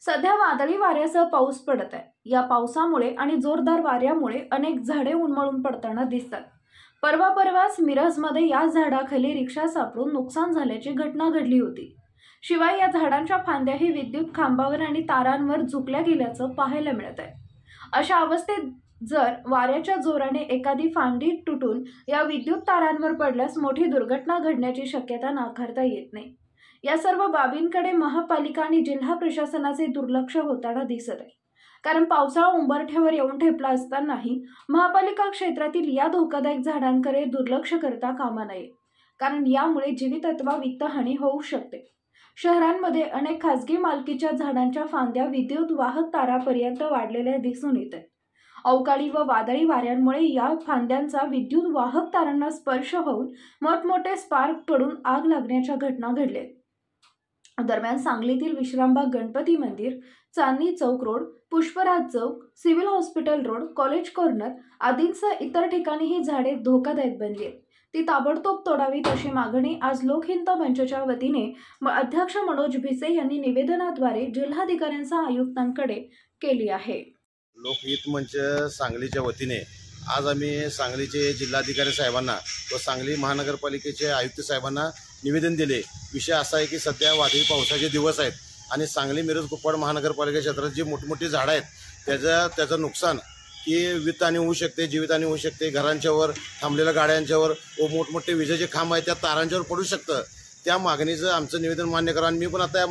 सध्या वादळी वाऱ्यासह पाऊस पडत आहे। या पावसामुळे आणि जोरदार वाऱ्यामुळे अनेक झाडे उन्मळून पडताना दिसतात। परवाच मिरजमध्ये या झाडाखाली रिक्षा सापडून नुकसान झाल्याची घटना घडली होती। शिवाय या झाडांच्या फांद्याही विद्युत खांबावर आणि तारांवर झुकल्या गेल्याचं पाहायला मिळत आहे। अशा अवस्थेत जर वाऱ्याच्या जोराने एखादी फांदी तुटून या विद्युत तारांवर पडल्यास मोठी दुर्घटना घडण्याची शक्यता नाकारता येत नाही। या सर्व बाबींकडे महापालिका आणि जिल्हा प्रशासनाचे दुर्लक्ष होताना दिसत आहे। कारण पावसाळा उंबरठ्यावर येऊन ठेपला असतानाही महापालिका क्षेत्रातील या धोकादायक झाडांकडे दुर्लक्ष करता कामा नये, कारण यामुळे जीवित अथवा वित्तहानी होऊ शकते। शहरांमध्ये अनेक खासगी मालकीच्या झाडांच्या फांद्या विद्युत वाहक तारापर्यंत वाढलेल्या दिसून येत आहेत। अवकाळी व वादळी वाऱ्यांमुळे या फांद्यांचा विद्युत वाहक तारांना स्पर्श होऊन मोठमोठे स्पार्क पडून आग लागण्याच्या घटना घडल्या। दरम्यान सांगलीतील विश्रामबाग गणपती मंदिर, Chandni Chowk road, Pushparaj Chowk, civil hospital road, college corner आदींसह इतर ठिकाणी ही झाडे धोकादायक बनली आहेत। ती ताबडतोब तोडावीत अशी मागणी आज लोकहित मंचच्या वतीने अध्यक्ष मनोज भिसे यांनी निवेदनाद्वारे जिल्हाधिकाऱ्यांसह आयुक्तांकडे केली आहे। लोकहित मंच सांगलीच्या वतीने आज आम्ही सांगलीचे जिल्हाधिकारी साहेबांना व सांगली महानगरपालिकेचे आयुक्त साहेबांना निवेदन दिले। विषय असा आहे की सध्या वादळी पावसाचे दिवस आहेत आणि सांगली मिरज कुपवाड महानगरपालिका क्षेत्रात जी मोठमोठी झाडं आहेत त्याचं नुकसान की वित्तहानी होऊ शकते, जीवितहानी होऊ शकते। घरांच्यावर, थांबलेल्या गाड्यांच्यावर व मोठमोठे विजेचे खांब आहेत त्या तारांच्यावर पडू शकतं। त्या मागणीचं आमचं निवेदन मान्य करा आणि मी पण आता या